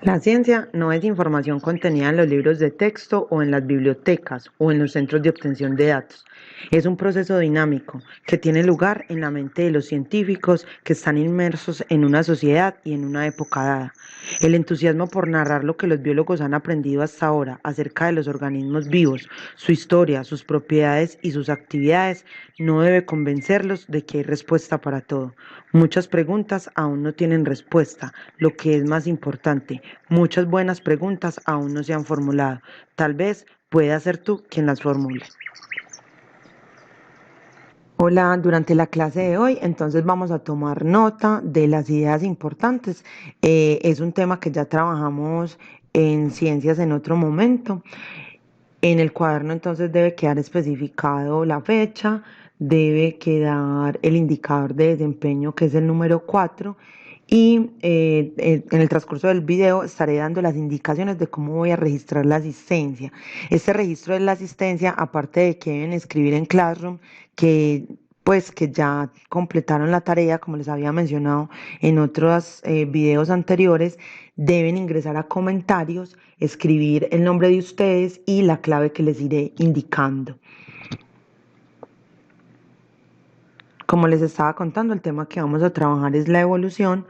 La ciencia no es información contenida en los libros de texto o en las bibliotecas o en los centros de obtención de datos. Es un proceso dinámico que tiene lugar en la mente de los científicos que están inmersos en una sociedad y en una época dada. El entusiasmo por narrar lo que los biólogos han aprendido hasta ahora acerca de los organismos vivos, su historia, sus propiedades y sus actividades no debe convencerlos de que hay respuesta para todo. Muchas preguntas aún no tienen respuesta, lo que es más importante. Muchas buenas preguntas aún no se han formulado. Tal vez pueda ser tú quien las formule. Hola, durante la clase de hoy, entonces vamos a tomar nota de las ideas importantes. Es un tema que ya trabajamos en ciencias en otro momento. En el cuaderno entonces debe quedar especificado la fecha, debe quedar el indicador de desempeño que es el número 4 y en el transcurso del video estaré dando las indicaciones de cómo voy a registrar la asistencia. Este registro de la asistencia, aparte de que deben escribir en Classroom, que pues que ya completaron la tarea, como les había mencionado en otros videos anteriores, deben ingresar a comentarios, escribir el nombre de ustedes y la clave que les iré indicando. Como les estaba contando, el tema que vamos a trabajar es la evolución.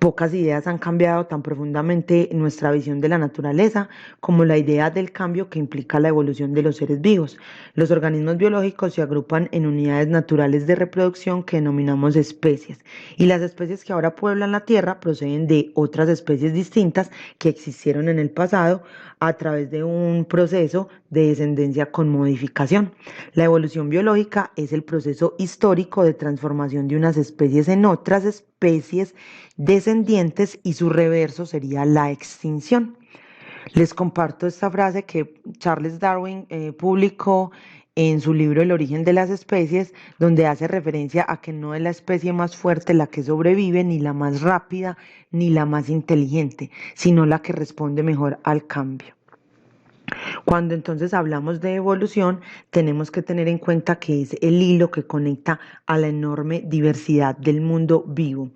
Pocas ideas han cambiado tan profundamente nuestra visión de la naturaleza como la idea del cambio que implica la evolución de los seres vivos. Los organismos biológicos se agrupan en unidades naturales de reproducción que denominamos especies, y las especies que ahora pueblan la Tierra proceden de otras especies distintas que existieron en el pasado a través de un proceso de descendencia con modificación. La evolución biológica es el proceso histórico de transformación de unas especies en otras especies descendientes, y su reverso sería la extinción. Les comparto esta frase que Charles Darwin publicó en su libro El origen de las especies, donde hace referencia a que no es la especie más fuerte la que sobrevive, ni la más rápida, ni la más inteligente, sino la que responde mejor al cambio. Cuando entonces hablamos de evolución, tenemos que tener en cuenta que es el hilo que conecta a la enorme diversidad del mundo vivo.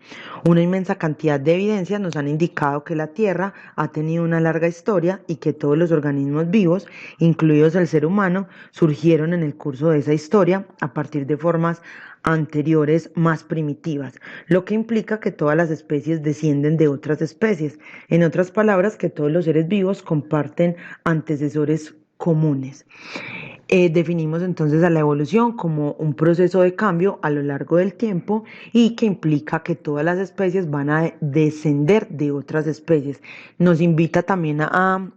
Una inmensa cantidad de evidencias nos han indicado que la Tierra ha tenido una larga historia y que todos los organismos vivos, incluidos el ser humano, surgieron en el curso de esa historia a partir de formas anteriores más primitivas, lo que implica que todas las especies descienden de otras especies. En otras palabras, que todos los seres vivos comparten antecesores comunes. Definimos entonces a la evolución como un proceso de cambio a lo largo del tiempo y que implica que todas las especies van a descender de otras especies. Nos invita también a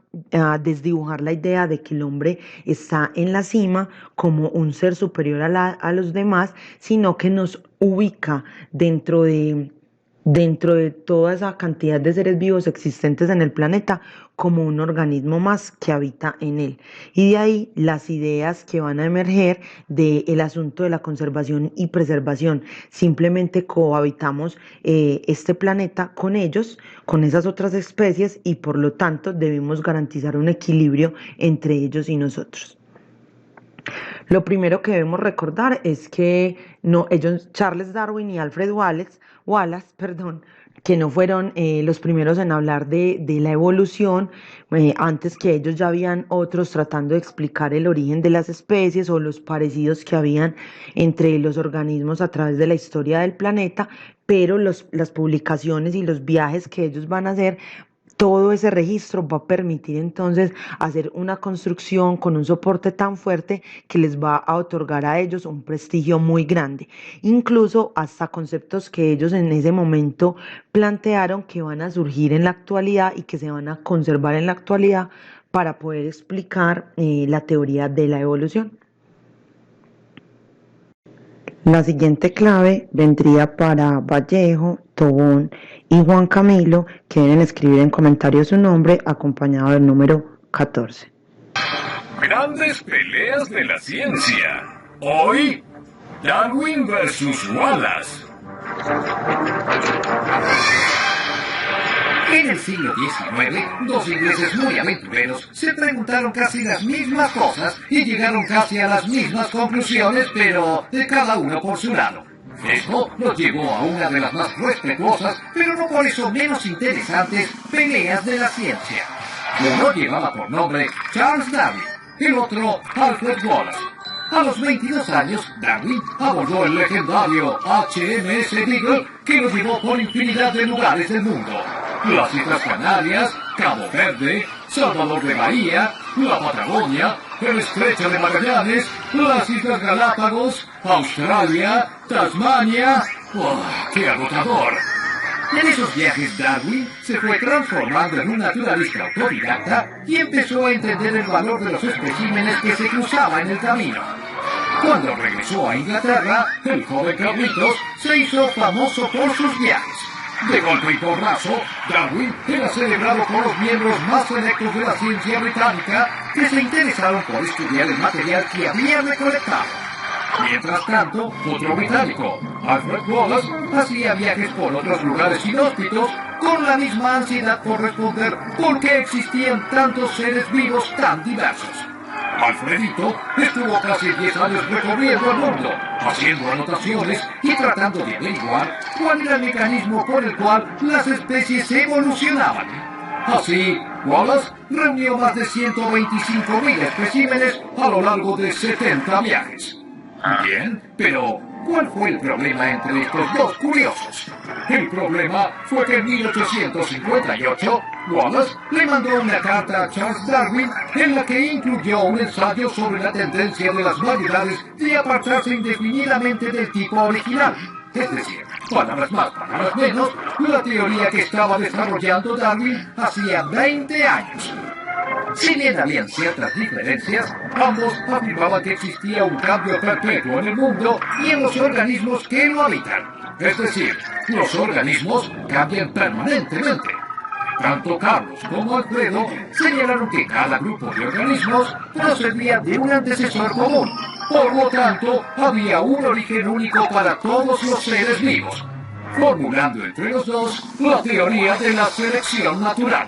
desdibujar la idea de que el hombre está en la cima como un ser superior a los demás, sino que nos ubica dentro de toda esa cantidad de seres vivos existentes en el planeta como un organismo más que habita en él. Y de ahí las ideas que van a emerger del asunto de la conservación y preservación. Simplemente cohabitamos este planeta con ellos, con esas otras especies, y por lo tanto debemos garantizar un equilibrio entre ellos y nosotros. Lo primero que debemos recordar es que no, ellos, Charles Darwin y Alfred Wallace, perdón, que no fueron los primeros en hablar de la evolución. Antes que ellos ya habían otros tratando de explicar el origen de las especies o los parecidos que habían entre los organismos a través de la historia del planeta, pero las publicaciones y los viajes que ellos van a hacer, todo ese registro va a permitir entonces hacer una construcción con un soporte tan fuerte que les va a otorgar a ellos un prestigio muy grande, incluso hasta conceptos que ellos en ese momento plantearon que van a surgir en la actualidad y que se van a conservar en la actualidad para poder explicar la teoría de la evolución. La siguiente clave vendría para Vallejo, Tobón y Juan Camilo, que deben escribir en comentarios su nombre acompañado del número 14. Grandes peleas de la ciencia. Hoy, Darwin versus Wallace. En el siglo XIX, dos ingleses muy aventureros se preguntaron casi las mismas cosas y llegaron casi a las mismas conclusiones, pero de cada uno por su lado. Esto nos llevó a una de las más respetuosas, pero no por eso menos interesantes, peleas de la ciencia. Uno llevaba por nombre Charles Darwin, el otro Alfred Wallace. A los 22 años, Darwin abordó el legendario HMS Beagle, que lo llevó por infinidad de lugares del mundo. Las Islas Canarias, Cabo Verde, Salvador de Bahía, la Patagonia, el Estrecho de Magallanes, las Islas Galápagos, Australia, Tasmania. ¡Oh, qué agotador! En esos viajes Darwin se fue transformando en un naturalista autodidacta y empezó a entender el valor de los especímenes que se cruzaban en el camino. Cuando regresó a Inglaterra, el joven Carlitos se hizo famoso por sus viajes. De golpe y porrazo, Darwin era celebrado por los miembros más selectos de la ciencia británica que se interesaron por estudiar el material que había recolectado. Mientras tanto, otro británico, Alfred Wallace, hacía viajes por otros lugares inhóspitos con la misma ansiedad por responder por qué existían tantos seres vivos tan diversos. Alfredito estuvo casi 10 años recorriendo el mundo, haciendo anotaciones y tratando de averiguar cuál era el mecanismo por el cual las especies evolucionaban. Así, Wallace reunió más de 125.000 especímenes a lo largo de 70 viajes. Bien, pero ¿cuál fue el problema entre estos dos curiosos? El problema fue que en 1858, Wallace le mandó una carta a Charles Darwin en la que incluyó un ensayo sobre la tendencia de las variedades de apartarse indefinidamente del tipo original. Es decir, palabras más, palabras menos, la teoría que estaba desarrollando Darwin hacía 20 años. Si bien habían ciertas diferencias, ambos afirmaban que existía un cambio perpetuo en el mundo y en los organismos que lo habitan. Es decir, los organismos cambian permanentemente. Tanto Carlos como Alfredo señalaron que cada grupo de organismos procedía de un antecesor común. Por lo tanto, había un origen único para todos los seres vivos, formulando entre los dos la teoría de la selección natural.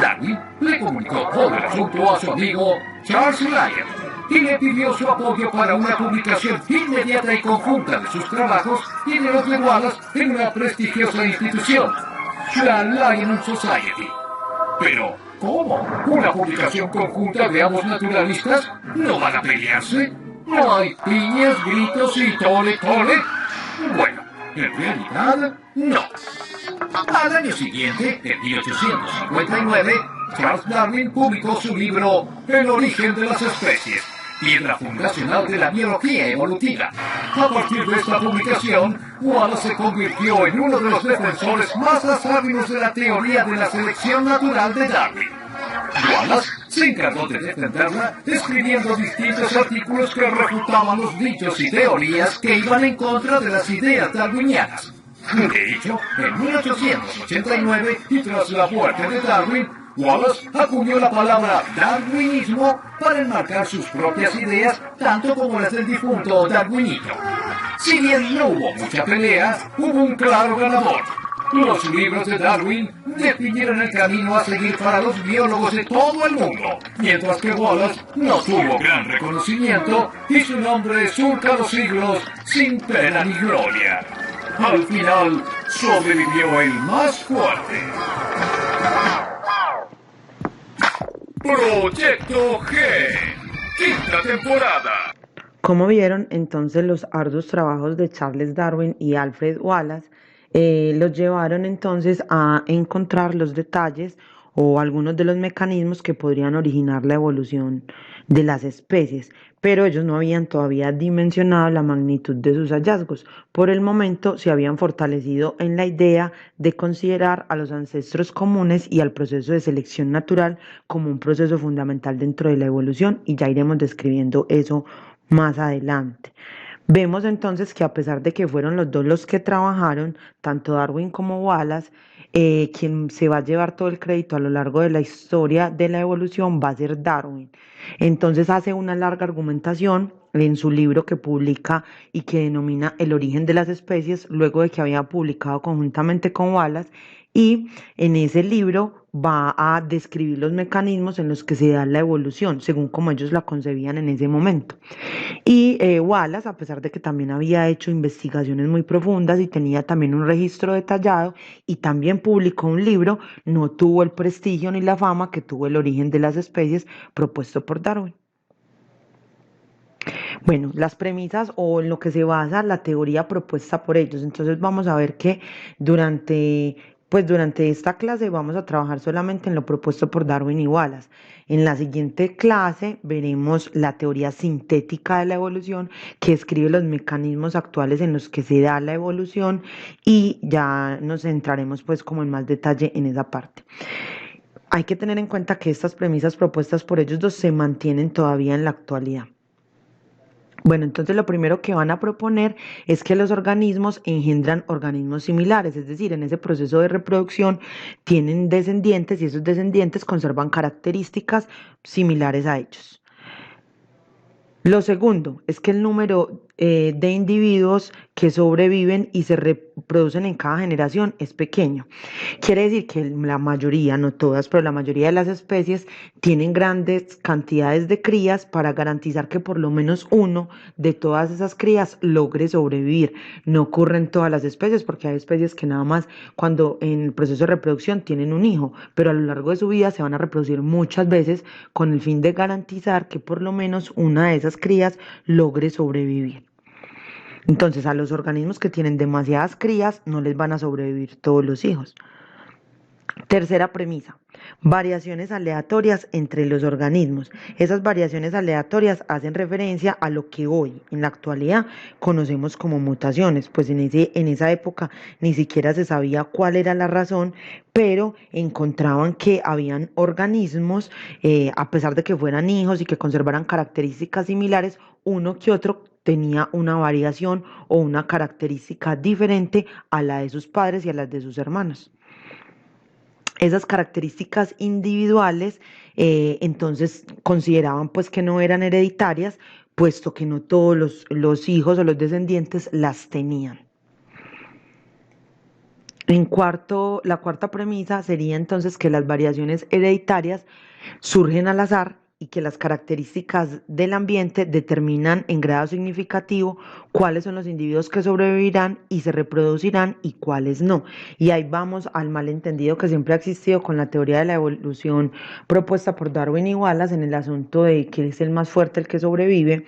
Darwin le comunicó todo el asunto a su amigo Charles Lyell y le pidió su apoyo para una publicación inmediata y conjunta de sus trabajos y de los de Wallace en una prestigiosa institución, la Lion Society. Pero, ¿cómo? ¿Una publicación conjunta de ambos naturalistas? ¿No van a pelearse? ¿No hay piñas, gritos y tole tole? Bueno, en realidad, no. Al año siguiente, en 1859, Charles Darwin publicó su libro El origen de las especies, piedra fundacional de la biología evolutiva. A partir de esta publicación, Wallace se convirtió en uno de los defensores más acérrimos de la teoría de la selección natural de Darwin. Wallace se encargó de defenderla escribiendo distintos artículos que refutaban los dichos y teorías que iban en contra de las ideas darwinianas. De hecho, en 1889, y tras la muerte de Darwin, Wallace acuñó la palabra darwinismo para enmarcar sus propias ideas, tanto como las del difunto Darwinito. Si bien no hubo mucha pelea, hubo un claro ganador. Los libros de Darwin definieron el camino a seguir para los biólogos de todo el mundo, mientras que Wallace no tuvo gran reconocimiento y su nombre surca los siglos sin pena ni gloria. Al final, sobrevivió el más fuerte. Proyecto G, quinta temporada. Como vieron, entonces los arduos trabajos de Charles Darwin y Alfred Wallace los llevaron entonces a encontrar los detalles o algunos de los mecanismos que podrían originar la evolución de las especies, pero ellos no habían todavía dimensionado la magnitud de sus hallazgos. Por el momento se habían fortalecido en la idea de considerar a los ancestros comunes y al proceso de selección natural como un proceso fundamental dentro de la evolución, y ya iremos describiendo eso más adelante. Vemos entonces que a pesar de que fueron los dos los que trabajaron, tanto Darwin como Wallace, quien se va a llevar todo el crédito a lo largo de la historia de la evolución va a ser Darwin. Entonces hace una larga argumentación en su libro que publica y que denomina El origen de las especies, luego de que había publicado conjuntamente con Wallace, y en ese libro va a describir los mecanismos en los que se da la evolución, según como ellos la concebían en ese momento. Y Wallace, a pesar de que también había hecho investigaciones muy profundas y tenía también un registro detallado y también publicó un libro, no tuvo el prestigio ni la fama que tuvo el origen de las especies propuesto por Darwin. Bueno, las premisas o en lo que se basa la teoría propuesta por ellos. Entonces vamos a ver que durante esta clase vamos a trabajar solamente en lo propuesto por Darwin y Wallace. En la siguiente clase veremos la teoría sintética de la evolución, que describe los mecanismos actuales en los que se da la evolución, y ya nos centraremos pues como en más detalle en esa parte. Hay que tener en cuenta que estas premisas propuestas por ellos dos se mantienen todavía en la actualidad. Bueno, entonces lo primero que van a proponer es que los organismos engendran organismos similares, es decir, en ese proceso de reproducción tienen descendientes y esos descendientes conservan características similares a ellos. Lo segundo es que el número de individuos que sobreviven y se reproducen en cada generación es pequeño. Quiere decir que la mayoría, no todas, pero la mayoría de las especies tienen grandes cantidades de crías para garantizar que por lo menos uno de todas esas crías logre sobrevivir. No ocurre en todas las especies, porque hay especies que nada más cuando en el proceso de reproducción tienen un hijo, pero a lo largo de su vida se van a reproducir muchas veces con el fin de garantizar que por lo menos una de esas crías logre sobrevivir. Entonces, a los organismos que tienen demasiadas crías no les van a sobrevivir todos los hijos. Tercera premisa, variaciones aleatorias entre los organismos. Esas variaciones aleatorias hacen referencia a lo que hoy, en la actualidad, conocemos como mutaciones, pues en esa época ni siquiera se sabía cuál era la razón, pero encontraban que habían organismos, a pesar de que fueran hijos y que conservaran características similares, uno que otro tenía una variación o una característica diferente a la de sus padres y a las de sus hermanos. Esas características individuales, entonces consideraban pues que no eran hereditarias, puesto que no todos los hijos o los descendientes las tenían. La cuarta premisa sería entonces que las variaciones hereditarias surgen al azar y que las características del ambiente determinan en grado significativo cuáles son los individuos que sobrevivirán y se reproducirán y cuáles no. Y ahí vamos al malentendido que siempre ha existido con la teoría de la evolución propuesta por Darwin y Wallace en el asunto de que es el más fuerte el que sobrevive.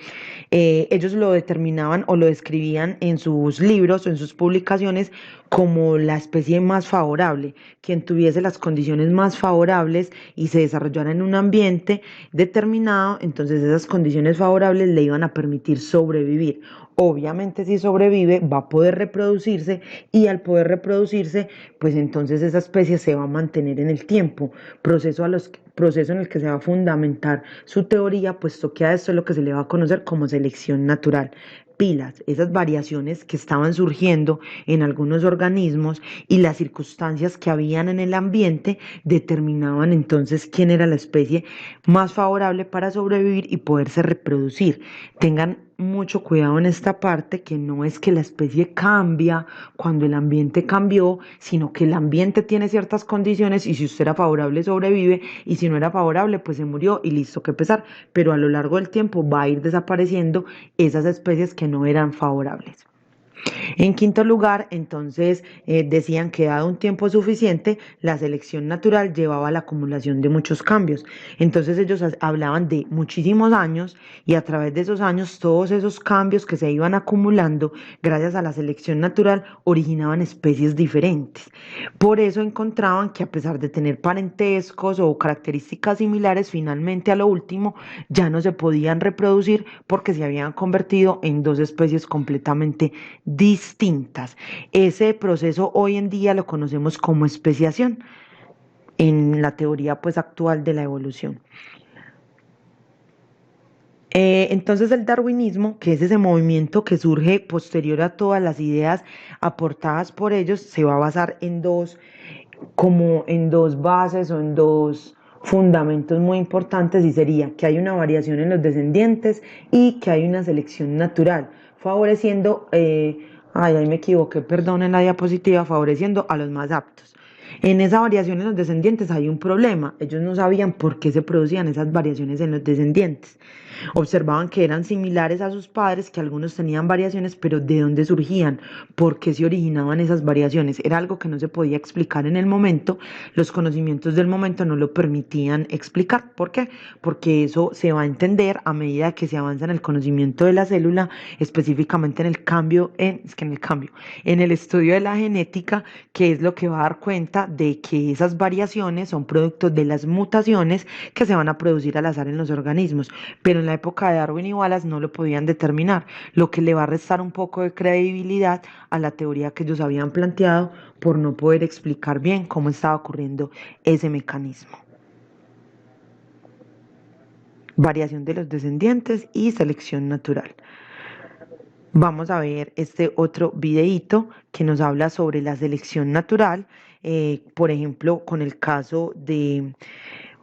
Ellos lo determinaban o lo describían en sus libros o en sus publicaciones como la especie más favorable, quien tuviese las condiciones más favorables y se desarrollara en un ambiente determinado, entonces esas condiciones favorables le iban a permitir sobrevivir. Obviamente si sobrevive va a poder reproducirse y al poder reproducirse, pues entonces esa especie se va a mantener en el tiempo, proceso en el que se va a fundamentar su teoría, puesto que a esto es lo que se le va a conocer como selección natural. Pilas, esas variaciones que estaban surgiendo en algunos organismos y las circunstancias que habían en el ambiente determinaban entonces quién era la especie más favorable para sobrevivir y poderse reproducir. Tengan mucho cuidado en esta parte, que no es que la especie cambia cuando el ambiente cambió, sino que el ambiente tiene ciertas condiciones y si usted era favorable sobrevive y si no era favorable pues se murió y listo, que pesar, pero a lo largo del tiempo va a ir desapareciendo esas especies que no eran favorables. En quinto lugar, entonces, decían que dado un tiempo suficiente, la selección natural llevaba a la acumulación de muchos cambios. Entonces ellos hablaban de muchísimos años y a través de esos años todos esos cambios que se iban acumulando gracias a la selección natural originaban especies diferentes. Por eso encontraban que a pesar de tener parentescos o características similares, finalmente a lo último ya no se podían reproducir porque se habían convertido en dos especies completamente distintas. Ese proceso hoy en día lo conocemos como especiación en la teoría pues actual de la evolución. Entonces el darwinismo, que es ese movimiento que surge posterior a todas las ideas aportadas por ellos, se va a basar en dos bases o en dos fundamentos muy importantes, y sería que hay una variación en los descendientes y que hay una selección natural, favoreciendo, ahí me equivoqué, perdón, en la diapositiva, favoreciendo a los más aptos. En esa variación en los descendientes hay un problema. Ellos no sabían por qué se producían esas variaciones en los descendientes. Observaban que eran similares a sus padres, que algunos tenían variaciones, pero ¿de dónde surgían? ¿Por qué se originaban esas variaciones? Era algo que no se podía explicar en el momento. Los conocimientos del momento no lo permitían explicar. ¿Por qué? Porque eso se va a entender a medida que se avanza en el conocimiento de la célula, específicamente en el cambio, en el estudio de la genética, que es lo que va a dar cuenta de que esas variaciones son productos de las mutaciones que se van a producir al azar en los organismos. Pero en la época de Darwin y Wallace no lo podían determinar, lo que le va a restar un poco de credibilidad a la teoría que ellos habían planteado por no poder explicar bien cómo estaba ocurriendo ese mecanismo. Variación de los descendientes y selección natural. Vamos a ver este otro videíto que nos habla sobre la selección natural, por ejemplo, con el caso de,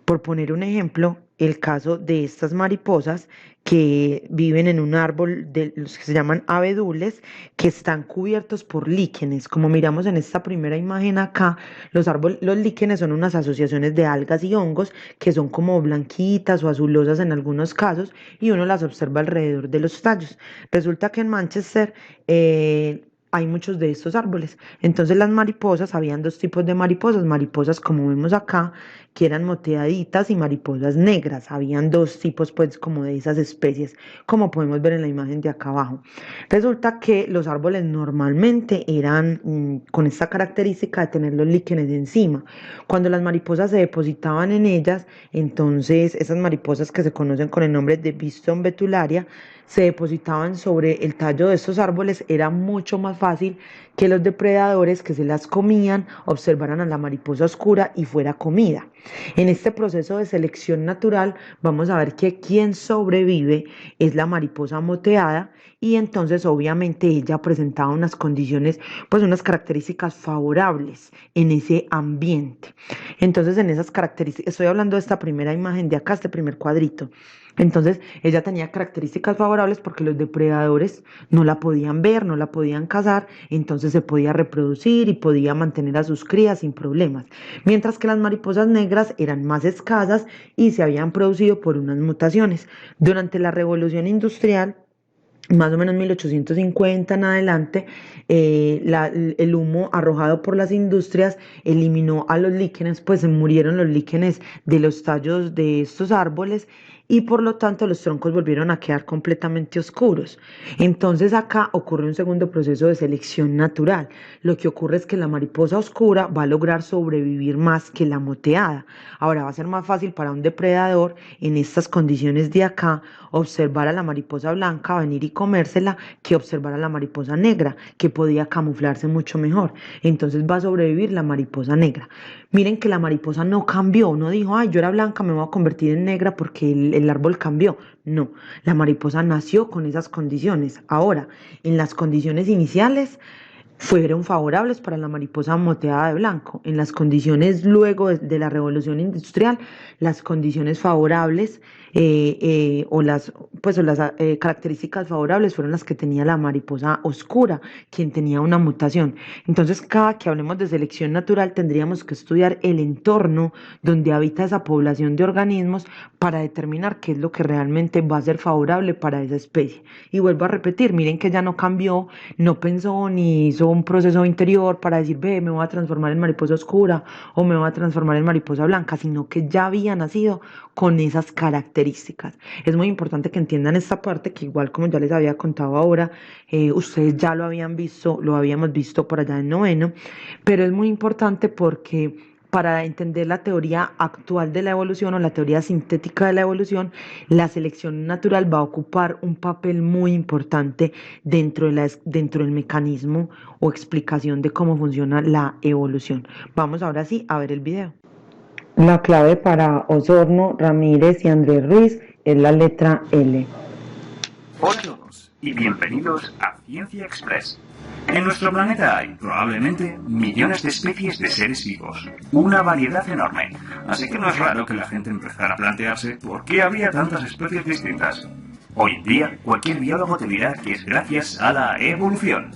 por poner un ejemplo, el caso de estas mariposas que viven en un árbol de los que se llaman abedules, que están cubiertos por líquenes. Como miramos en esta primera imagen acá, los líquenes son unas asociaciones de algas y hongos que son como blanquitas o azulosas en algunos casos, y uno las observa alrededor de los tallos. Resulta que en Manchester hay muchos de estos árboles. Entonces las mariposas, habían dos tipos de mariposas como vemos acá, que eran moteaditas, y mariposas negras. Habían dos tipos pues como de esas especies, como podemos ver en la imagen de acá abajo. Resulta que los árboles normalmente eran con esta característica de tener los líquenes encima. Cuando las mariposas se depositaban en ellas, entonces esas mariposas que se conocen con el nombre de Biston betularia, se depositaban sobre el tallo de estos árboles. Era mucho más fácil que los depredadores que se las comían observaran a la mariposa oscura y fuera comida. En este proceso de selección natural vamos a ver que quien sobrevive es la mariposa moteada, y entonces obviamente ella presentaba unas condiciones, pues unas características favorables en ese ambiente. Entonces en esas características, estoy hablando de esta primera imagen de acá, este primer cuadrito. Entonces ella tenía características favorables porque los depredadores no la podían ver, no la podían cazar, entonces se podía reproducir y podía mantener a sus crías sin problemas. Mientras que las mariposas negras eran más escasas y se habían producido por unas mutaciones. Durante la Revolución Industrial, más o menos 1850 en adelante, el humo arrojado por las industrias eliminó a los líquenes, pues se murieron los líquenes de los tallos de estos árboles, y por lo tanto los troncos volvieron a quedar completamente oscuros. Entonces acá ocurre un segundo proceso de selección natural. Lo que ocurre es que la mariposa oscura va a lograr sobrevivir más que la moteada. Ahora va a ser más fácil para un depredador en estas condiciones de acá observar a la mariposa blanca, venir y comérsela, que observar a la mariposa negra, que podía camuflarse mucho mejor. Entonces va a sobrevivir la mariposa negra. Miren que la mariposa no cambió, no dijo, ay, yo era blanca, me voy a convertir en negra porque el árbol cambió. No, la mariposa nació con esas condiciones. Ahora, en las condiciones iniciales fueron favorables para la mariposa moteada de blanco. En las condiciones luego de la Revolución Industrial, las condiciones favorables o las características favorables fueron las que tenía la mariposa oscura, quien tenía una mutación. Entonces, cada que hablemos de selección natural, tendríamos que estudiar el entorno donde habita esa población de organismos para determinar qué es lo que realmente va a ser favorable para esa especie. Y vuelvo a repetir, miren que ya no cambió, no pensó ni hizo un proceso interior para decir, ve, me voy a transformar en mariposa oscura o me voy a transformar en mariposa blanca, sino que ya había nacido con esas características. Es muy importante que entiendan esta parte, que igual como ya les había contado ahora, ustedes ya lo habían visto, lo habíamos visto por allá en noveno, pero es muy importante porque para entender la teoría actual de la evolución o la teoría sintética de la evolución, la selección natural va a ocupar un papel muy importante dentro del mecanismo o explicación de cómo funciona la evolución. Vamos ahora sí a ver el video. La clave para Osorno, Ramírez y Andrés Ruiz es la letra L. Hola a todos y bienvenidos a Ciencia Express. En nuestro planeta hay probablemente millones de especies de seres vivos, una variedad enorme, así que no es raro que la gente empezara a plantearse por qué había tantas especies distintas. Hoy en día, cualquier biólogo te dirá que es gracias a la evolución.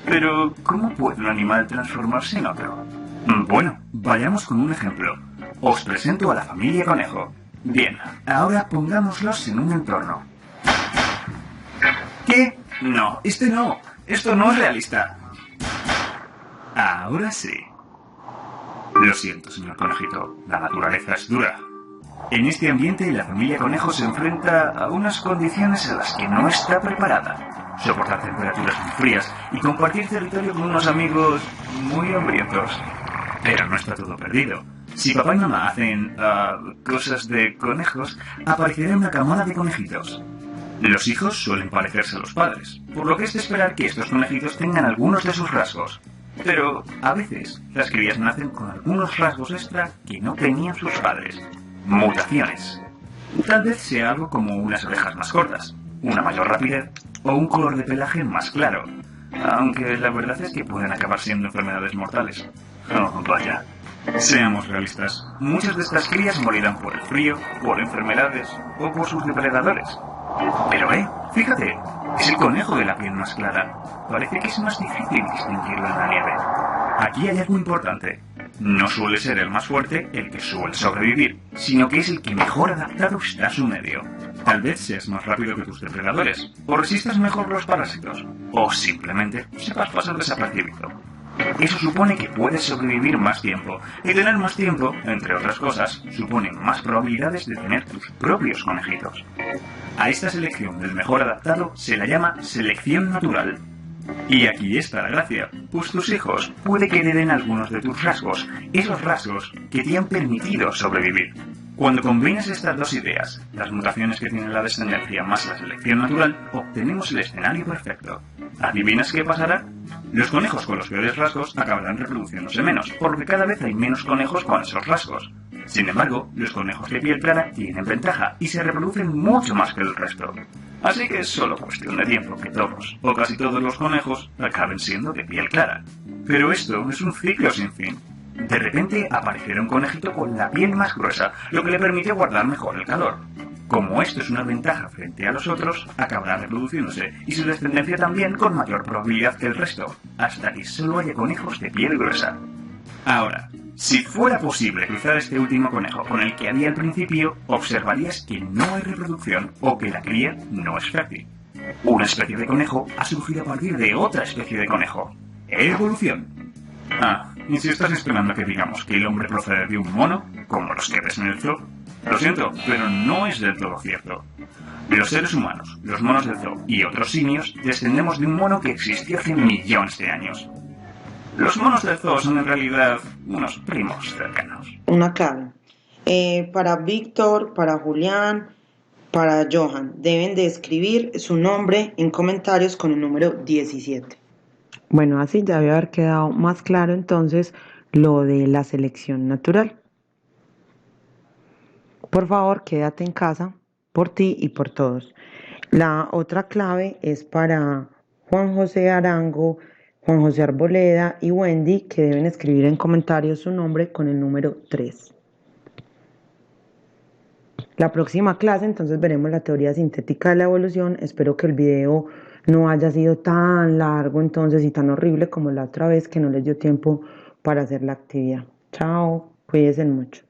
Pero, ¿cómo puede un animal transformarse en otro? Bueno, vayamos con un ejemplo. Os presento a la familia conejo. Bien, ahora pongámoslos en un entorno. ¿Qué? No, no. Esto no es realista. Ahora sí. Lo siento, señor conejito. La naturaleza es dura. En este ambiente, la familia conejo se enfrenta a unas condiciones a las que no está preparada. Soportar temperaturas muy frías y compartir territorio con unos amigos muy hambrientos. Pero no está todo perdido. Si papá y mamá hacen cosas de conejos, aparecerá una camada de conejitos. Los hijos suelen parecerse a los padres, por lo que es de esperar que estos conejitos tengan algunos de sus rasgos. Pero a veces las crías nacen con algunos rasgos extra que no tenían sus padres. Mutaciones. Tal vez sea algo como unas orejas más cortas, una mayor rapidez o un color de pelaje más claro. Aunque la verdad es que pueden acabar siendo enfermedades mortales. Oh, vaya. Seamos realistas. Muchas de estas crías morirán por el frío, por enfermedades o por sus depredadores. Pero fíjate, es el conejo de la piel más clara. Parece que es más difícil distinguirlo en la nieve. Aquí hay algo importante. No suele ser el más fuerte el que suele sobrevivir, sino que es el que mejor adaptado está a su medio. Tal vez seas más rápido que tus depredadores, o resistas mejor los parásitos, o simplemente sepas pasar desapercibido. Eso supone que puedes sobrevivir más tiempo, y tener más tiempo, entre otras cosas, supone más probabilidades de tener tus propios conejitos. A esta selección del mejor adaptado se la llama selección natural. Y aquí está la gracia, pues tus hijos puede que hereden algunos de tus rasgos, esos rasgos que te han permitido sobrevivir. Cuando combinas estas dos ideas, las mutaciones que tiene la descendencia más la selección natural, obtenemos el escenario perfecto. ¿Adivinas qué pasará? Los conejos con los peores rasgos acabarán reproduciéndose menos, porque cada vez hay menos conejos con esos rasgos. Sin embargo, los conejos de piel clara tienen ventaja y se reproducen mucho más que el resto. Así que es solo cuestión de tiempo que todos, o casi todos los conejos, acaben siendo de piel clara. Pero esto es un ciclo sin fin. De repente aparecerá un conejito con la piel más gruesa, lo que le permite guardar mejor el calor. Como esto es una ventaja frente a los otros, acabará reproduciéndose, y su descendencia también con mayor probabilidad que el resto, hasta que solo haya conejos de piel gruesa. Ahora, si fuera posible cruzar este último conejo con el que había al principio, observarías que no hay reproducción o que la cría no es fértil. Una especie de conejo ha surgido a partir de otra especie de conejo. Evolución. Y si estás esperando que digamos que el hombre procede de un mono, como los que ves en el zoo, lo siento, pero no es del todo cierto. Los seres humanos, los monos del zoo y otros simios descendemos de un mono que existió hace millones de años. Los monos del zoo son en realidad unos primos cercanos. Una clave. Para Víctor, para Julián, para Johan, deben de escribir su nombre en comentarios con el número 17. Bueno, así ya debe haber quedado más claro entonces lo de la selección natural. Por favor, quédate en casa por ti y por todos. La otra clave es para Juan José Arango, Juan José Arboleda y Wendy, que deben escribir en comentarios su nombre con el número 3. La próxima clase entonces veremos la teoría sintética de la evolución. Espero que el video no haya sido tan largo entonces y tan horrible como la otra vez que no les dio tiempo para hacer la actividad. Chao, cuídense mucho.